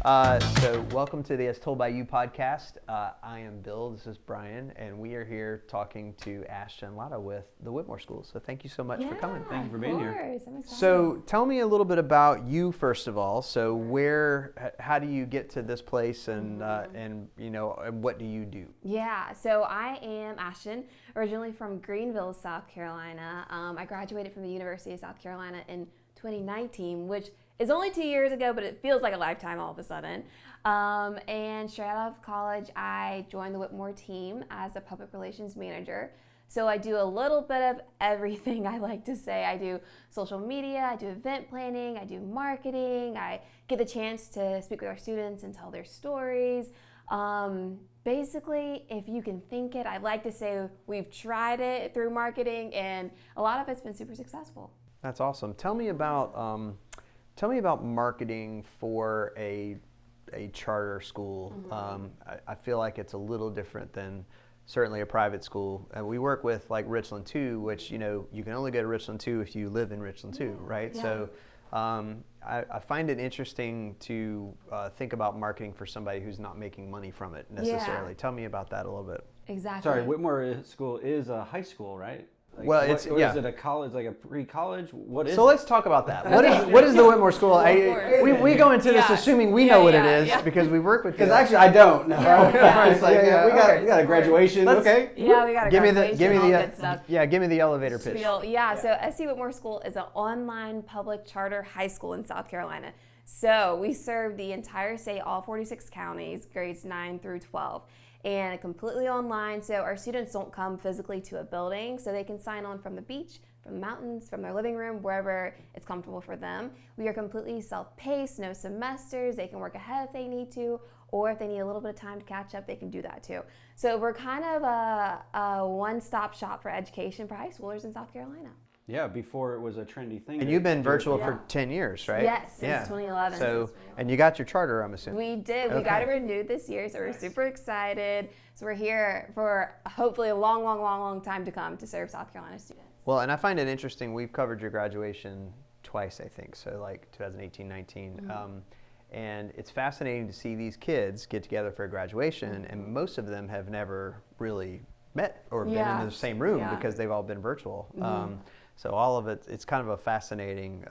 So welcome to the As Told by You podcast. I am Bill, this is Brian, and we are here talking to Ashten Latta with the Whitmore School. So thank you so much for coming. Thank you for being here. I'm excited. So tell me a little bit about you first of all. So how do you get to this place, and what do you do? Yeah, so I am Ashten, originally from Greenville, South Carolina. I graduated from the University of South Carolina in 2019, which is only 2 years ago, but it feels like a lifetime all of a sudden. And straight out of college, I joined the Whitmore team as a public relations manager. So I do a little bit of everything, I like to say. I do social media, I do event planning, I do marketing, I get the chance to speak with our students and tell their stories. Basically, if you can think it, I like to say we've tried it through marketing, and a lot of it's been super successful. That's awesome. Tell me about marketing for a charter school. I feel like it's a little different than certainly a private school. And we work with like Richland 2, which you can only go to Richland 2 if you live in Richland 2, right? Yeah. So I find it interesting to think about marketing for somebody who's not making money from it necessarily. Yeah. Tell me about that a little bit. Exactly. Sorry, Whitmore School is a high school, right? Well, is it a college, like a pre-college? What is So let's talk about that. What is the Whitmore School? We go into this assuming we know what it is because we work with. Because actually, I don't know. It's like we got a graduation. Okay. Yeah, we got a graduation, all good stuff. Give me the elevator pitch. Yeah, so SC Whitmore School is an online public charter high school in South Carolina. So we serve the entire state, all 46 counties, grades 9 through 12. And completely online, so our students don't come physically to a building, so they can sign on from the beach, from the mountains, from their living room, wherever it's comfortable for them. We are completely self-paced, no semesters. They can work ahead if they need to, or if they need a little bit of time to catch up, they can do that too. So we're kind of a one-stop shop for education for high schoolers in South Carolina. Yeah, before it was a trendy thing. And you've been virtual for 10 years, right? Yes, since 2011. So, and you got your charter, I'm assuming. We did. We got it renewed this year, so we're super excited. So we're here for hopefully a long time to come to serve South Carolina students. Well, and I find it interesting. We've covered your graduation twice, I think, so like 2018, 19. And it's fascinating to see these kids get together for a graduation, and most of them have never really met or been in the same room because they've all been virtual. So all of it's kind of a fascinating,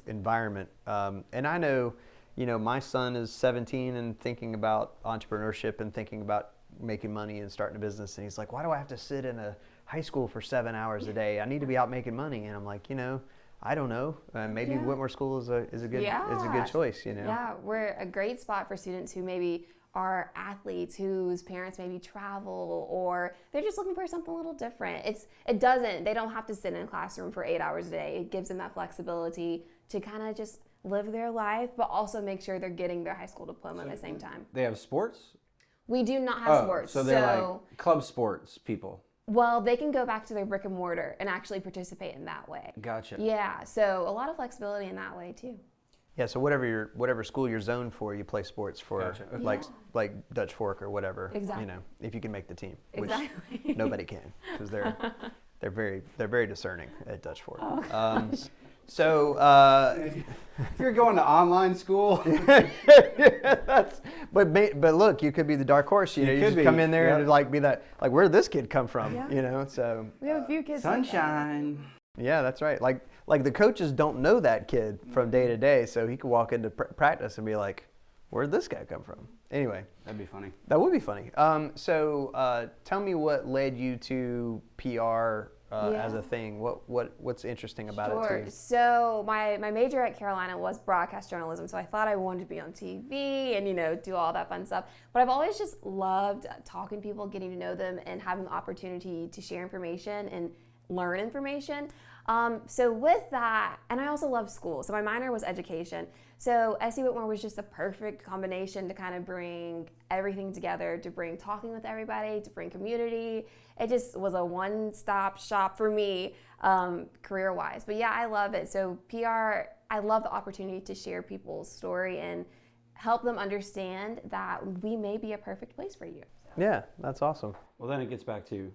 environment. And I know, my son is 17 and thinking about entrepreneurship and thinking about making money and starting a business. And he's like, why do I have to sit in a high school for 7 hours a day? I need to be out making money. And I'm like, I don't know. Maybe Whitmore School is a good choice. Yeah, we're a great spot for students who maybe are athletes whose parents maybe travel, or they're just looking for something a little different. They don't have to sit in a classroom for 8 hours a day. It gives them that flexibility to kind of just live their life, but also make sure they're getting their high school diploma at the same time. They have sports? We do not have sports. So they're like club sports people. Well, they can go back to their brick and mortar and actually participate in that way. Gotcha. Yeah, so a lot of flexibility in that way too. Yeah, so whatever school you're zoned for, you play sports for, Gotcha. like Dutch Fork or whatever. Exactly. If you can make the team, which Exactly. nobody can, because they're very discerning at Dutch Fork. If you're going to online school, but look, you could be the dark horse. You just come in there and be that, like, where did this kid come from? Yeah. So We have a few kids. sunshine. Yeah, that's right. Like the coaches don't know that kid from day to day, so he could walk into practice and be like, where'd this guy come from? Anyway. That'd be funny. That would be funny. So tell me what led you to PR as a thing. What's interesting about it too? So my major at Carolina was broadcast journalism, so I thought I wanted to be on TV and do all that fun stuff. But I've always just loved talking to people, getting to know them, and having the opportunity to share information and learn information. So with that, and I also love school. So my minor was education. So SC Whitmore was just a perfect combination to kind of bring everything together, to bring talking with everybody, to bring community. It just was a one-stop shop for me, career-wise. But yeah, I love it. So PR, I love the opportunity to share people's story and help them understand that we may be a perfect place for you. So. Yeah, that's awesome. Well, then it gets back to,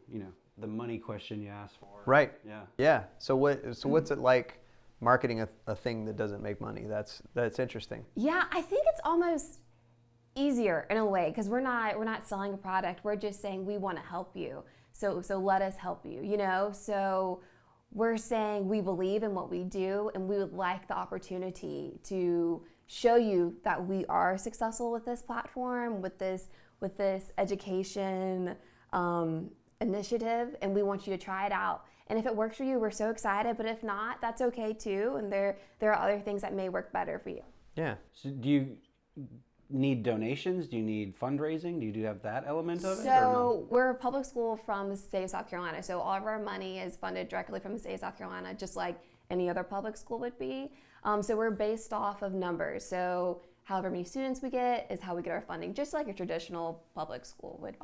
the money question you asked for. Right. Yeah. Yeah. So what's it like marketing a thing that doesn't make money. That's interesting. Yeah, I think it's almost easier in a way because we're not selling a product. We're just saying we want to help you. So let us help you. You know, so we're saying we believe in what we do, and we would like the opportunity to show you that we are successful with this platform, with this education initiative, and we want you to try it out. And if it works for you, we're so excited. But if not, that's okay too. And there are other things that may work better for you. Yeah. So do you need donations? Do you need fundraising? Do you have that element of it? So or no? we're a public school from the state of South Carolina. So all of our money is funded directly from the state of South Carolina, just like any other public school would be. So we're based off of numbers. So however many students we get is how we get our funding, just like a traditional public school would.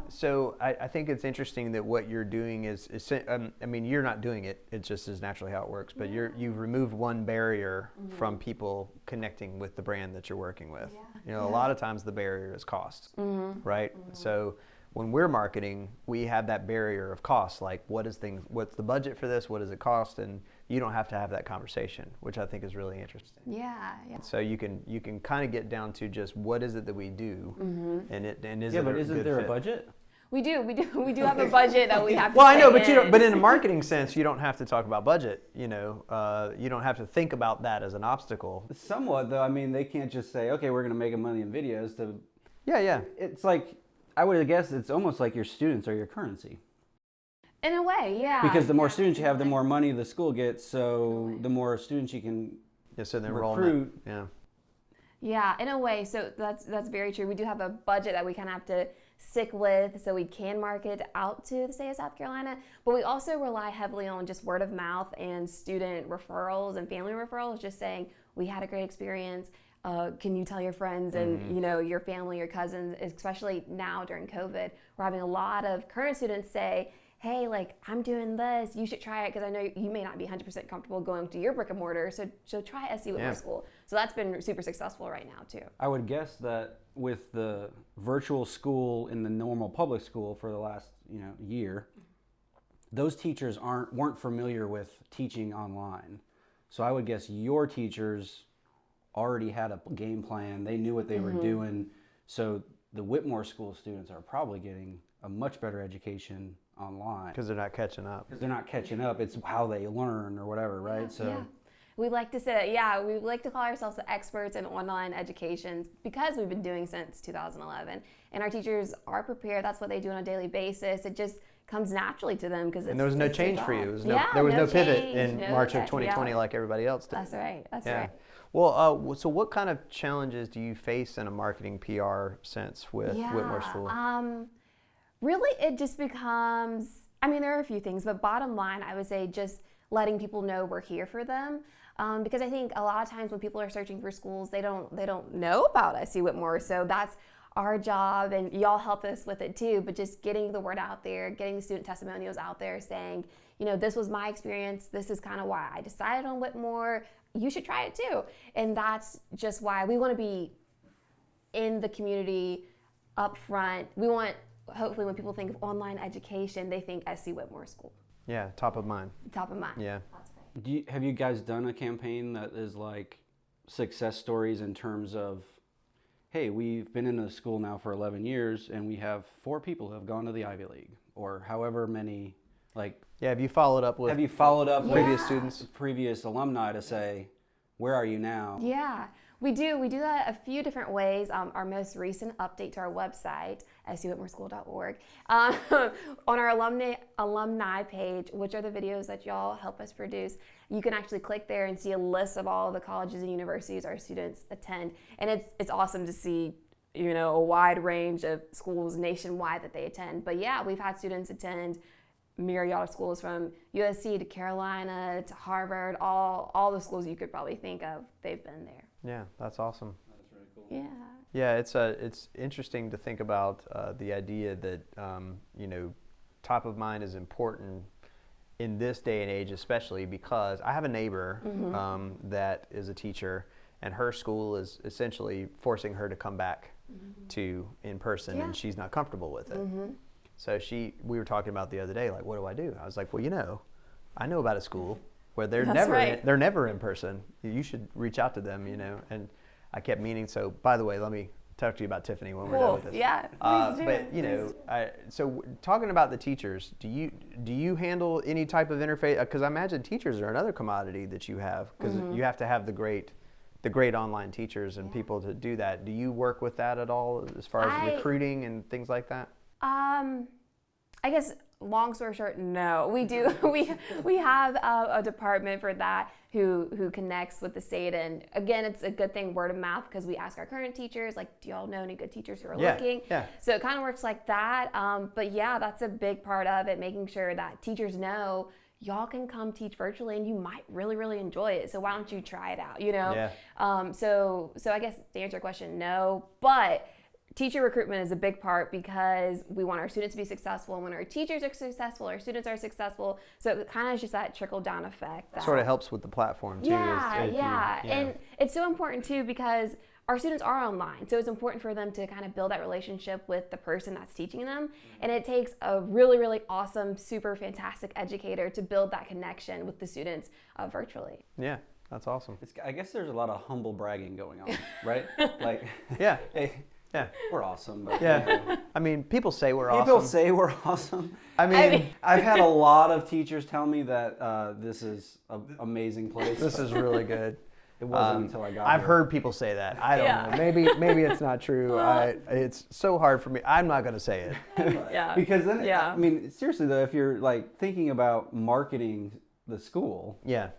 So I think it's interesting that what you're doing is I mean, you're not doing it. It just is naturally how it works. But you've removed one barrier from people connecting with the brand that you're working with. Yeah. You know, a lot of times the barrier is cost, right? So when we're marketing, we have that barrier of cost. Like, what's the budget for this? What does it cost? And you don't have to have that conversation, which I think is really interesting. Yeah. So you can kind of get down to just what is it that we do, and is it but a isn't good there fit? a budget? We do have a budget that we have to Well, I know, stay but you don't. in. But in a marketing sense, you don't have to talk about budget. You know, you don't have to think about that as an obstacle. Somewhat, though. I mean, they can't just say, okay, we're going to make $1 million videos. Yeah. It's like, I would guess it's almost like your students are your currency. In a way, yeah. Because the more students you have, the more money the school gets. So the more students you can Yeah. So the recruit. enrollment. Yeah. Yeah, in a way. So that's very true. We do have a budget that we kind of have to stick with so we can market out to the state of South Carolina. But we also rely heavily on just word of mouth and student referrals and family referrals, just saying, we had a great experience. Can you tell your friends and your family, your cousins, especially now during COVID, we're having a lot of current students say, hey, like, I'm doing this, you should try it, because I know you may not be 100% comfortable going to your brick and mortar, so try SC Whitmore School. So that's been super successful right now too. I would guess that with the virtual school in the normal public school for the last year, those teachers weren't familiar with teaching online. So I would guess your teachers already had a game plan. They knew what they were doing. So the Whitmore School students are probably getting a much better education online. Because they're not catching up. Because they're not catching up. It's how they learn or whatever, right? We like to say, we like to call ourselves the experts in online education because we've been doing since 2011. And our teachers are prepared. That's what they do on a daily basis. It just comes naturally to them because And there was no change for you. There was no pivot in March of 2020 like everybody else did. That's right. That's right. Well, so what kind of challenges do you face in a marketing PR sense with Whitmore School? Really, it just becomes, there are a few things, but bottom line, I would say just letting people know we're here for them. Because I think a lot of times when people are searching for schools, they don't know about SC Whitmore. So that's our job, and y'all help us with it too, but just getting the word out there, getting the student testimonials out there saying, this was my experience, this is kind of why I decided on Whitmore, you should try it too. And that's just why we want to be in the community up front. We want, hopefully when people think of online education, they think SC Whitmore School. Yeah, top of mind. Top of mind. Yeah. Have you guys done a campaign that is like success stories in terms of, hey, we've been in a school now for 11 years and we have 4 people who have gone to the Ivy League, or however many, like... Yeah, have you followed up with previous students? Previous alumni to say, where are you now? Yeah, we do. We do that a few different ways. Our most recent update to our website, scwhitmoreschool.org, on our alumni page, which are the videos that y'all help us produce, you can actually click there and see a list of all the colleges and universities our students attend. And it's awesome to see, a wide range of schools nationwide that they attend. But yeah, we've had students attend myriad of schools from USC to Carolina to Harvard, all the schools you could probably think of, they've been there. Yeah, that's awesome. That's really cool. Yeah. Yeah, it's interesting to think about the idea that top of mind is important in this day and age, especially because I have a neighbor that is a teacher, and her school is essentially forcing her to come back to in person, and she's not comfortable with it. So we were talking about the other day, like, what do I do? I was like, well, I know about a school where they're That's never right. they're never in person. You should reach out to them, you know. And I kept meaning. So by the way, let me talk to you about Tiffany when we're done Cool. with this. Yeah. Please do. But you know, talking about the teachers, do you handle any type of interface? Because I imagine teachers are another commodity that you have, because you have to have the great online teachers and people to do that. Do you work with that at all as far as recruiting and things like that? I guess long story short, no. We do. We have a department for that who connects with the state, and again, it's a good thing, word of mouth, because we ask our current teachers, like, do y'all know any good teachers who are looking? Yeah. So it kind of works like that. But yeah, that's a big part of it, making sure that teachers know y'all can come teach virtually and you might really, really enjoy it. So why don't you try it out, you know? Yeah. So I guess to answer your question, no. But teacher recruitment is a big part, because we want our students to be successful, and when our teachers are successful, our students are successful. So it kind of is just that trickle-down effect. That Sort of helps with the platform too. Yeah. And it's so important too, because our students are online, so it's important for them to kind of build that relationship with the person that's teaching them. And it takes a really, really awesome, super fantastic educator to build that connection with the students virtually. Yeah, that's awesome. I guess there's a lot of humble bragging going on, right? Like, Yeah. hey, Yeah. we're awesome. But, Yeah. you know, I mean, people say we're awesome. people say we're awesome. I mean, I've had a lot of teachers tell me that this is an amazing place. this is really good. It wasn't until I got I've here. heard people say that. I don't know. Maybe it's not true. It's so hard for me. I'm not going to say it. Yeah. Because then, Yeah. I mean, seriously though, if you're like thinking about marketing the school, Yeah.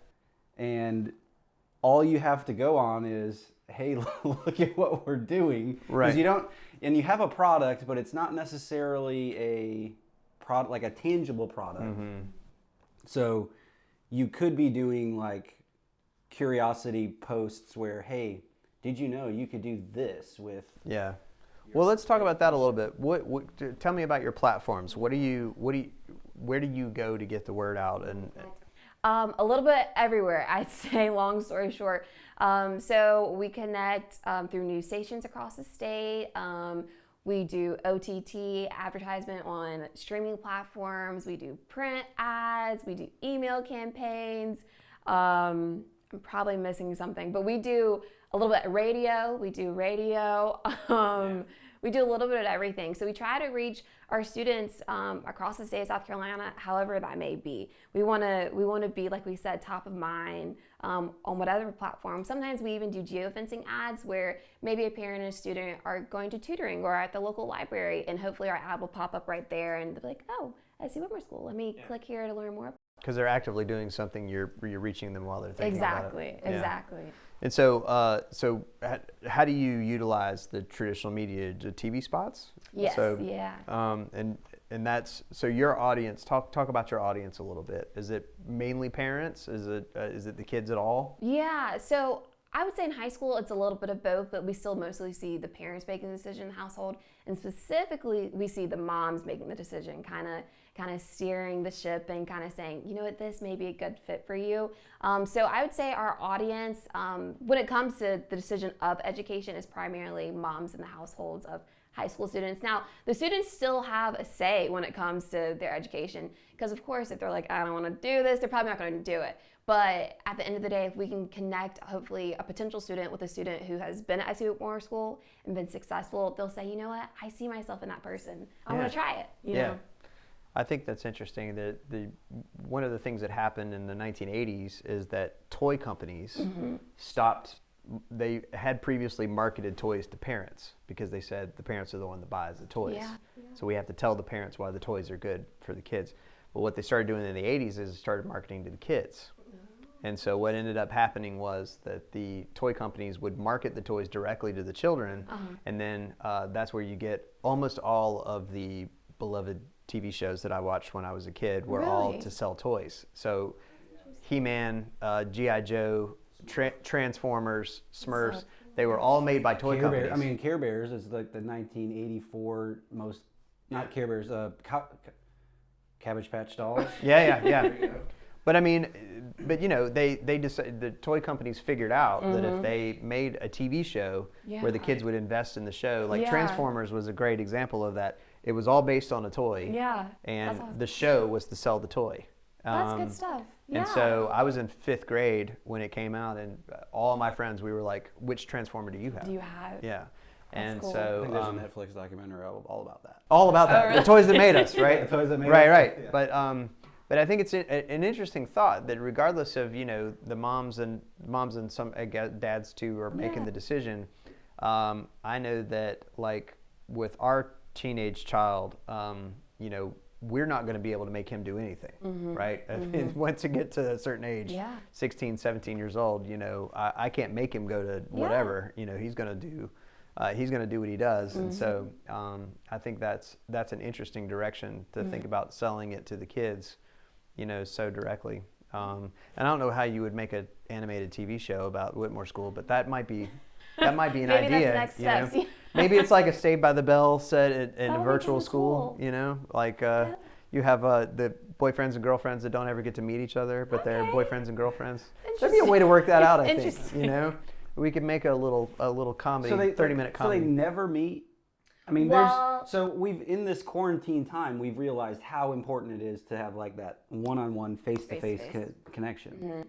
and all you have to go on is, hey, look at what we're doing. Right. Because you don't, and you have a product, but it's not necessarily a product, like a tangible product. Mm-hmm. So you could be doing like curiosity posts where, hey, did you know you could do this with? Yeah. Well, let's talk about that a little bit. Tell me about your platforms. Where do you go to get the word out? And A little bit everywhere, I'd say, long story short. So we connect through news stations across the state. We do OTT advertisement on streaming platforms. We do print ads. We do email campaigns. I'm probably missing something, but we do a little bit of radio. We do radio. We do a little bit of everything. So we try to reach our students across the state of South Carolina, however that may be. We want to be, like we said, top of mind on whatever platform. Sometimes we even do geofencing ads where maybe a parent and a student are going to tutoring or at the local library, and hopefully our ad will pop up right there, and they'll be like, oh, SC Whitmore School. Let me click here to learn more. because they're actively doing something, you're reaching them while they're thinking about it. Yeah. Exactly. And so, how do you utilize the traditional media? The TV spots? Yes. So, yeah. And that's so your audience. Talk about your audience a little bit. Is it mainly parents? Is it the kids at all? Yeah. So I would say in high school it's a little bit of both, but we still mostly see the parents making the decision in the household, and specifically we see the moms making the decision, kind of steering the ship and kind of saying, you know what, this may be a good fit for you. So I would say our audience, when it comes to the decision of education, is primarily moms in the households of high school students. Now, the students still have a say when it comes to their education, because of course, if they're like, I don't want to do this, they're probably not going to do it. But at the end of the day, if we can connect, hopefully, a potential student with a student who has been at SC Whitmore School and been successful, they'll say, you know what, I see myself in that person. I want to try it. You know? I think that's interesting. That one of the things that happened in the 1980s is that toy companies stopped. They had previously marketed toys to parents because they said the parents are the one that buys the toys. Yeah. So we have to tell the parents why the toys are good for the kids. But what they started doing in the 80s is started marketing to the kids. And so what ended up happening was that the toy companies would market the toys directly to the children, and then that's where you get almost all of the beloved TV shows that I watched when I was a kid were all to sell toys. So He-Man, G.I. Joe, Transformers, Smurfs, they were all made by toy companies. I mean, Care Bears is like the 1984 most, not Care Bears, Cabbage Patch Dolls. Yeah. But I mean, but you know, they decided, the toy companies figured out that if they made a TV show where the kids would invest in the show, like Transformers was a great example of that. It was all based on a toy. Yeah. And the show was to sell the toy. That's good stuff. Yeah. And so I was in 5th grade when it came out, and all my friends, we were like, which Transformer do you have? Do you have? Yeah. That's And cool. so I think there's a Netflix documentary all about that. all about that. really? The toys that made us, right? The toys that made right, us. Right, Yeah. But I think it's an interesting thought that regardless of the moms and some dads too are making the decision. I know that like with our teenage child, we're not going to be able to make him do anything, right? Once you get to a certain age, 16, 17 years old, I can't make him go to whatever. He's going to do what he does. And so I think that's an interesting direction to think about selling it to the kids, so directly. And I don't know how you would make an animated TV show about Whitmore School, but that might be an Maybe idea. that's next steps. Maybe it's like a Saved by the Bell set in a would be virtual kinda school. cool. Like you have the boyfriends and girlfriends that don't ever get to meet each other, but they're boyfriends and girlfriends. There'd be a way to work that out. I think. We could make a little comedy, 30-minute comedy. So they never meet. I mean, we've in this quarantine time, we've realized how important it is to have like that one-on-one, face-to-face connection.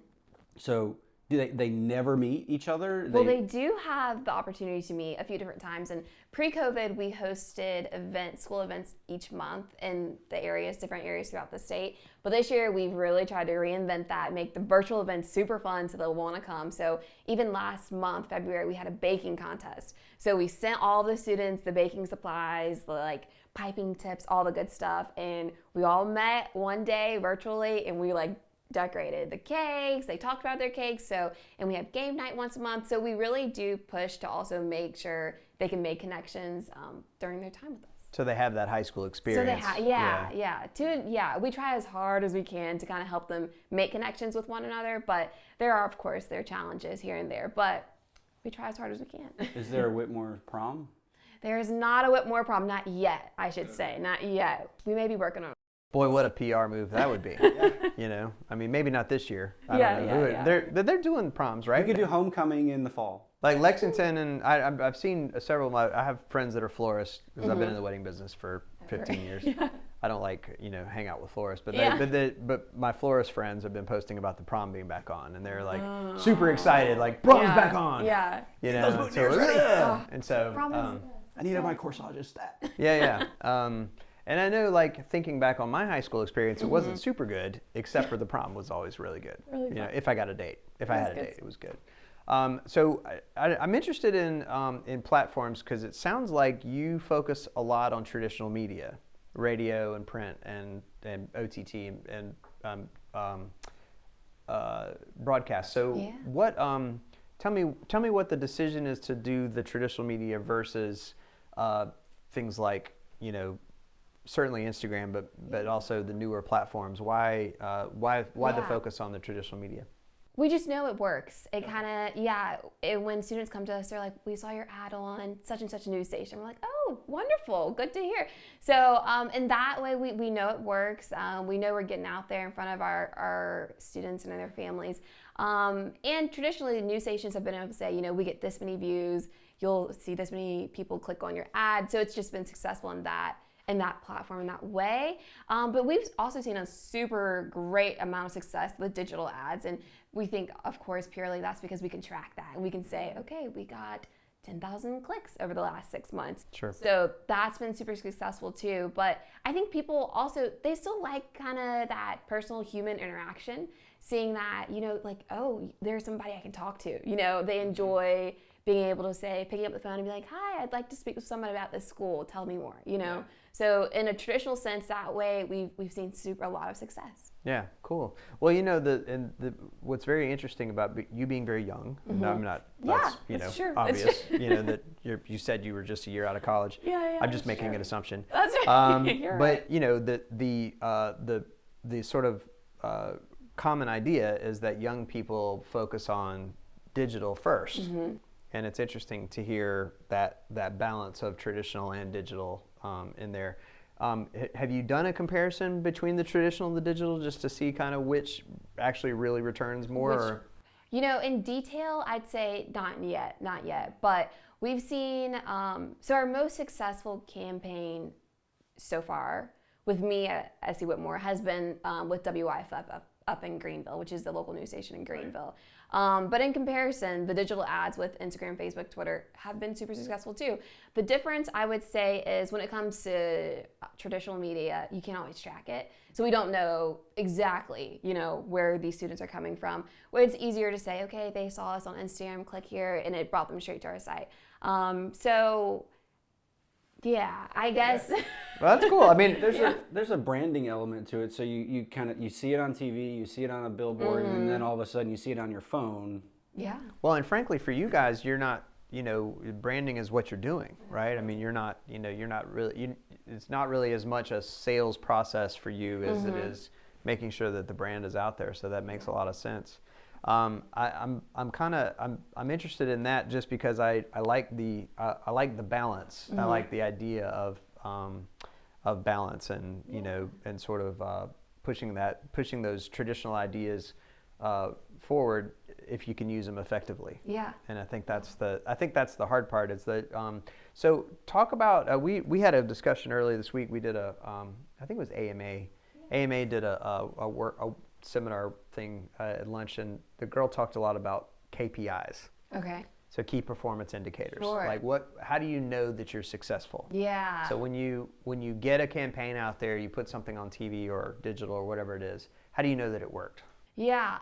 So do they never meet each other? Well, they do have the opportunity to meet a few different times. And pre-COVID, we hosted school events each month in the different areas throughout the state. But this year, we've really tried to reinvent that, make the virtual events super fun so they'll want to come. So even last month, February, we had a baking contest. So we sent all the students the baking supplies, the piping tips, all the good stuff. And we all met one day virtually, and we decorated the cakes. They talked about their cakes. And we have game night once a month. So we really do push to also make sure they can make connections during their time with us. So they have that high school experience. So we try as hard as we can to kind of help them make connections with one another. But there are, of course, challenges here and there. But we try as hard as we can. Is there a Whitmore prom? There is not a Whitmore prom. Not yet, I should say. Not yet. We may be working on it. Boy, what a PR move that would be. I mean, maybe not this year. I don't know. They're doing proms, right? You could do homecoming in the fall. Like Lexington, and I've seen several. I have friends that are florists because I've been in the wedding business for 15 years. I don't hang out with florists, but my florist friends have been posting about the prom being back on, and they're super excited, prom's back on. Yeah. Those boutonnieres ready. And so I need my corsage stat. Yeah. And I know, thinking back on my high school experience, it wasn't super good, except for the prom was always really good. Really fun. If I got a date. If I had a date, it was good. So I'm interested in platforms because it sounds like you focus a lot on traditional media, radio and print and OTT and broadcast. So what? Tell me what the decision is to do the traditional media versus things like certainly Instagram, but also the newer platforms. Why the focus on the traditional media? We just know it works. It kind of, when students come to us, they're like, we saw your ad on such and such news station. We're like, oh, wonderful, good to hear. So in that way, we know it works. We know we're getting out there in front of our students and their families. And traditionally, the news stations have been able to say, we get this many views, you'll see this many people click on your ad. So it's just been successful in that platform in that way. But we've also seen a super great amount of success with digital ads. And we think, of course, purely that's because we can track that. And we can say, okay, we got 10,000 clicks over the last 6 months. Sure. So that's been super successful too. But I think people also, they still like kind of that personal human interaction, seeing that, oh, there's somebody I can talk to. They enjoy being able to say, picking up the phone and be like, hi, I'd like to speak with someone about this school. Tell me more, Yeah. So in a traditional sense, that way, we've seen a lot of success. Yeah, cool. Well, what's very interesting about you being very young, and I'm not, that's true. Obvious, that you said you were just a year out of college. Yeah, I'm just making an assumption. That's right. You're but, right. the sort of common idea is that young people focus on digital first. And it's interesting to hear that balance of traditional and digital in there. Have you done a comparison between the traditional and the digital just to see kind of which actually really returns more? In detail, I'd say not yet. But we've seen, so our most successful campaign so far with me at SC Whitmore has been with WIFF up in Greenville, which is the local news station in Greenville. But in comparison, the digital ads with Instagram, Facebook, Twitter have been super successful too. The difference, I would say, is when it comes to traditional media, you can't always track it. So we don't know exactly, where these students are coming from. Where it's easier to say, okay, they saw us on Instagram, click here, and it brought them straight to our site. Yeah, I guess. Well, that's cool. I mean, there's a branding element to it. So you see it on TV, you see it on a billboard, and then all of a sudden you see it on your phone. Yeah. Well, and frankly, for you guys, you're not, branding is what you're doing, right? I mean, you're not really, it's not really as much a sales process for you as it is making sure that the brand is out there. So that makes a lot of sense. I'm interested in that just because I like the balance. I like the idea of balance and and sort of pushing those traditional ideas forward if you can use them effectively. Yeah. And I think that's the hard part is that so talk about we had a discussion earlier this week. We did I think it was AMA. AMA did a seminar thing at lunch, and the girl talked a lot about KPIs. Okay. So key performance indicators. Sure. Like how do you know that you're successful? Yeah. So when you get a campaign out there, you put something on TV or digital or whatever it is, how do you know that it worked? Yeah.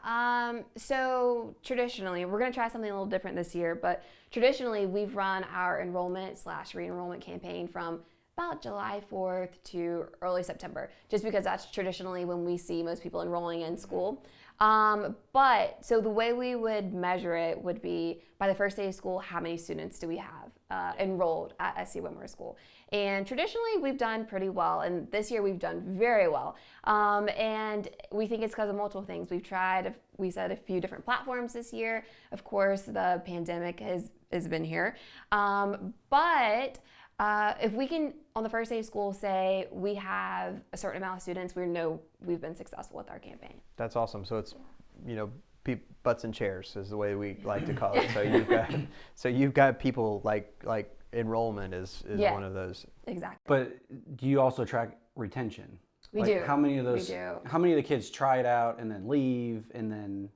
So traditionally, we're going to try something a little different this year, but traditionally we've run our enrollment/re-enrollment campaign from about July 4th to early September, just because that's traditionally when we see most people enrolling in school. But so the way we would measure it would be by the first day of school, how many students do we have enrolled at SC Whitmore School? And traditionally we've done pretty well, and this year we've done very well. And we think it's because of multiple things. We said a few different platforms this year. Of course, the pandemic has been here. But if we can, on the first day of school, say we have a certain amount of students, we know we've been successful with our campaign. That's awesome. So it's, butts and chairs is the way we like to call it. So you've got people like enrollment is one of those. Exactly. But do you also track retention? We do. How many of the kids try it out and then leave and then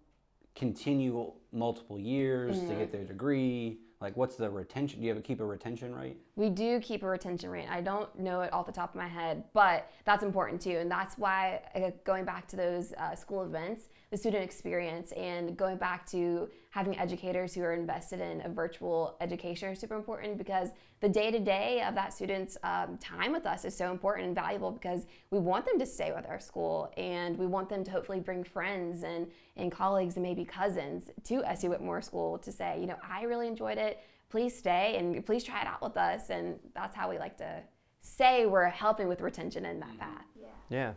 continue multiple years to get their degree? Like, what's the retention? Do you keep a retention rate? We do keep a retention rate. I don't know it off the top of my head, but that's important too. And that's why, going back to those school events, the student experience, and going back to having educators who are invested in a virtual education are super important, because the day-to-day of that student's time with us is so important and valuable, because we want them to stay with our school, and we want them to hopefully bring friends and colleagues and maybe cousins to SC Whitmore School to say, I really enjoyed it. Please stay and please try it out with us. And that's how we like to say we're helping with retention in that path. Yeah.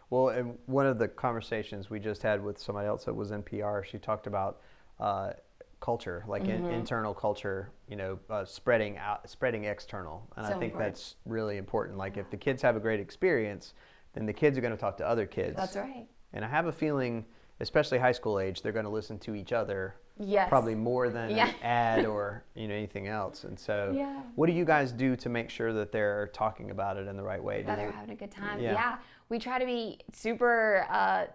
Well, and one of the conversations we just had with somebody else that was in PR, she talked about culture, like internal culture, spreading external. And I think that's really important. Like if the kids have a great experience, then the kids are going to talk to other kids. That's right. And I have a feeling, especially high school age, they're going to listen to each other probably more than an ad or anything else. And so what do you guys do to make sure that they're talking about it in the right way? That they're having a good time. Yeah. We try to be super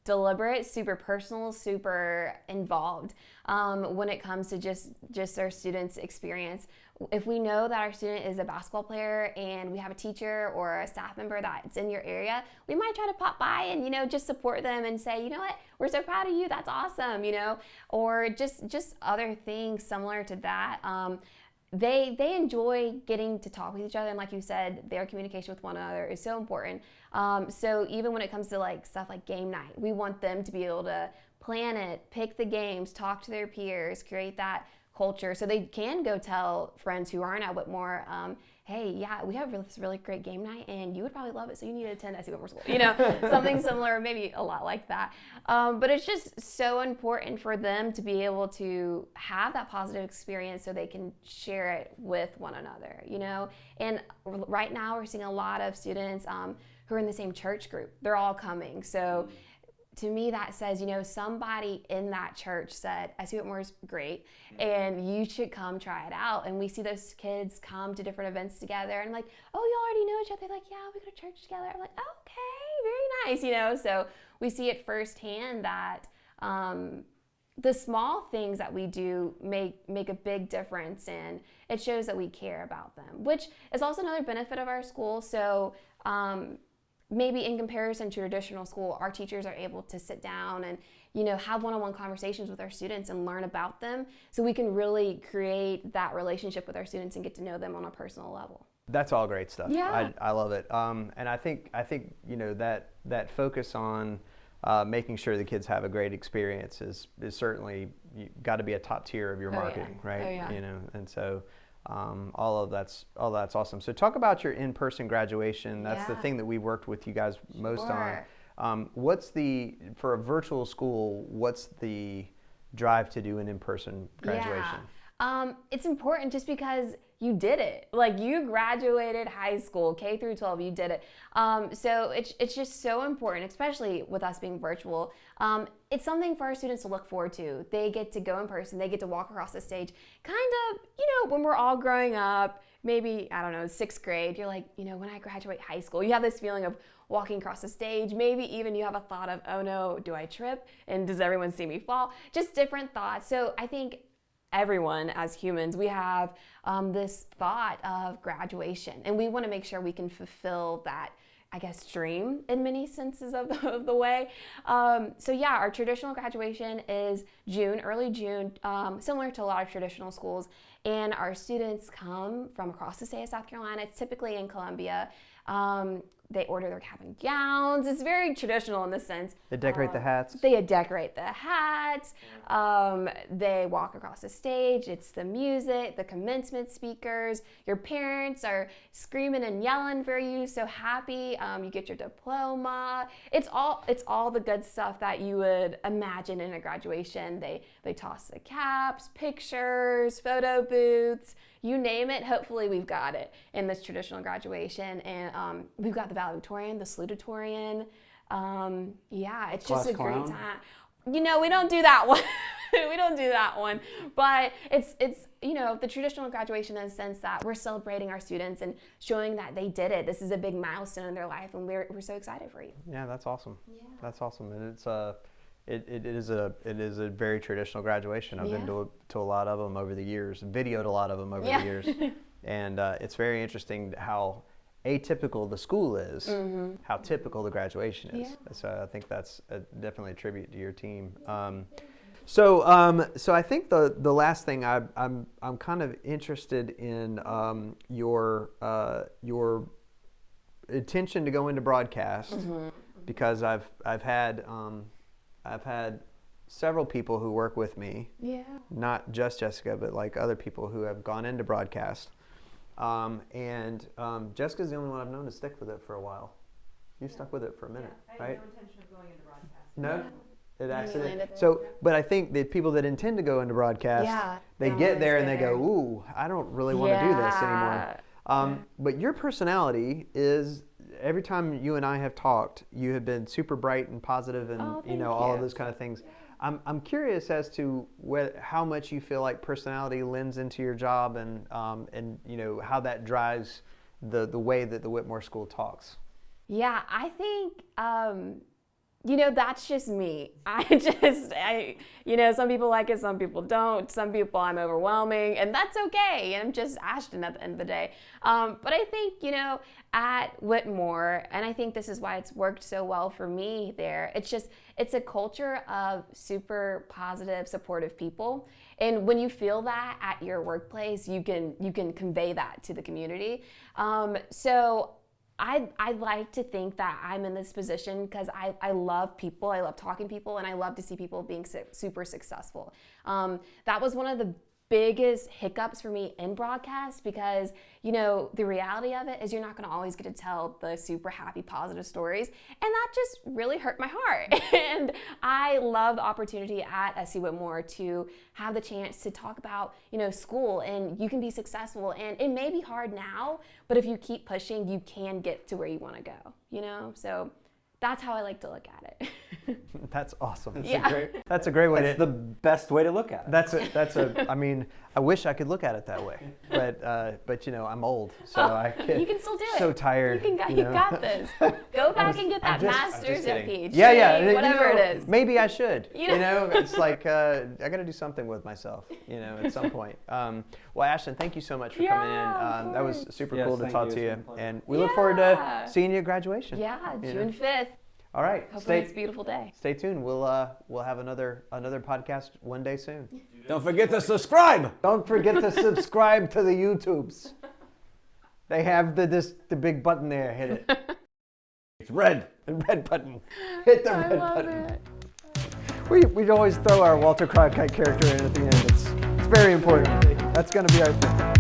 deliberate, super personal, super involved when it comes to just our students' experience. If we know that our student is a basketball player and we have a teacher or a staff member that's in your area, we might try to pop by and just support them and say, what, we're so proud of you, that's awesome, or just other things similar to that. They enjoy getting to talk with each other, and like you said, their communication with one another is so important. So even when it comes to stuff like game night, we want them to be able to plan it, pick the games, talk to their peers, create that culture, so they can go tell friends who aren't at Whitmore, hey, we have this really great game night, and you would probably love it, so you need to attend SC Whitmore School. Something similar, maybe a lot like that. But it's just so important for them to be able to have that positive experience so they can share it with one another, And right now we're seeing a lot of students who are in the same church group. They're all coming. So to me, that says, somebody in that church said, SC Whitmore is great, and you should come try it out. And we see those kids come to different events together, and like, oh, you already know each other. They're like, yeah, we go to church together. I'm like, okay, very nice, So we see it firsthand that the small things that we do make a big difference, and it shows that we care about them, which is also another benefit of our school. So maybe in comparison to traditional school, our teachers are able to sit down and have one-on-one conversations with our students and learn about them, so we can really create that relationship with our students and get to know them on a personal level. That's all great stuff. Yeah. I love it. And I think that focus on making sure the kids have a great experience is certainly got to be a top tier of your marketing, right? Oh, yeah. And so all that's awesome. So talk about your in-person graduation. That's the thing that we worked with you guys most on. For a virtual school, what's the drive to do an in-person graduation? It's important just because you did it. Like, you graduated high school, K through 12, you did it. So it's just so important, especially with us being virtual. It's something for our students to look forward to. They get to go in person, they get to walk across the stage. Kind of, when we're all growing up, maybe, I don't know, 6th grade, you're like, when I graduate high school, you have this feeling of walking across the stage. Maybe even you have a thought of, oh no, do I trip? And does everyone see me fall? Just different thoughts. So I think everyone, as humans, we have this thought of graduation, and we want to make sure we can fulfill that, I guess, dream in many senses of the way. So yeah, our traditional graduation is June, early June, similar to a lot of traditional schools, and our students come from across the state of South Carolina. It's typically in Columbia. They order their cap and gowns. It's very traditional in this sense. They decorate the hats. They decorate the hats. They walk across the stage. It's the music, the commencement speakers. Your parents are screaming and yelling for you, so happy. You get your diploma. It's all the good stuff that you would imagine in a graduation. They toss the caps, pictures, photo booths. You name it, hopefully we've got it in this traditional graduation. And we've got the valedictorian, the salutatorian. It's just a great time. We don't do that one. We don't do that one. But it's the traditional graduation in the sense that we're celebrating our students and showing that they did it. This is a big milestone in their life, and we're so excited for you. Yeah, that's awesome. Yeah. That's awesome. And it's it is a very traditional graduation. I've been to a lot of them over the years, videoed a lot of them over the years, and it's very interesting how atypical the school is, how typical the graduation is. Yeah. So I think that's definitely a tribute to your team. So I think the last thing I'm kind of interested in your intention to go into broadcast, because I've had several people who work with me, not just Jessica, but like other people who have gone into broadcast. And Jessica's the only one I've known to stick with it for a while. You stuck with it for a minute, right? I had no intention of going into broadcast. No? It accident. So, but I think the people that intend to go into broadcast, they get there and they go, ooh, I don't really want to do this anymore. But your personality is, every time you and I have talked, you have been super bright and positive and all of those kind of things. I'm curious as to how much you feel like personality lends into your job, and how that drives the way that the Whitmore School talks. Yeah, I think that's just me. Some people like it, some people don't. Some people I'm overwhelming, and that's okay. I'm just Ashten at the end of the day. But I think, at Whitmore, and I think this is why it's worked so well for me there, it's a culture of super positive, supportive people. And when you feel that at your workplace, you can convey that to the community. So I like to think that I'm in this position because I love people, I love talking to people, and I love to see people being super successful. That was one of the biggest hiccups for me in broadcast, because the reality of it is you're not going to always get to tell the super happy, positive stories, and that just really hurt my heart. And I love the opportunity at SC Whitmore to have the chance to talk about school, and you can be successful, and it may be hard now, but if you keep pushing, you can get to where you want to go. So that's how I like to look at it. That's awesome. Yeah. That's a great way That's to. the best way to look at it. That's a. I mean, I wish I could look at it that way, but you know, I'm old, so I can. You can still do it. So tired. You know. got this. Go back and get that I'm master's just at kidding. PhD. Yeah, you whatever know, it is. Maybe I should. You know? It's like I got to do something with myself, you know, at some point. Well, Ashton, thank you so much for coming Yeah, in. of That was course. super Yes, cool to thank talk you. to It's you, been a pleasure. and we look forward to Yeah. seeing you at graduation. Yeah, you June know. 5th. All right, Hopefully it's a beautiful day. stay tuned. We'll have another podcast one day soon. Don't forget to subscribe. Don't forget to subscribe to the YouTubes. They have the big button there. Hit it. It's red. The red button. Hit the I red love button. it. We'd always throw our Walter Cronkite character in at the end. It's very important. That's going to be our thing.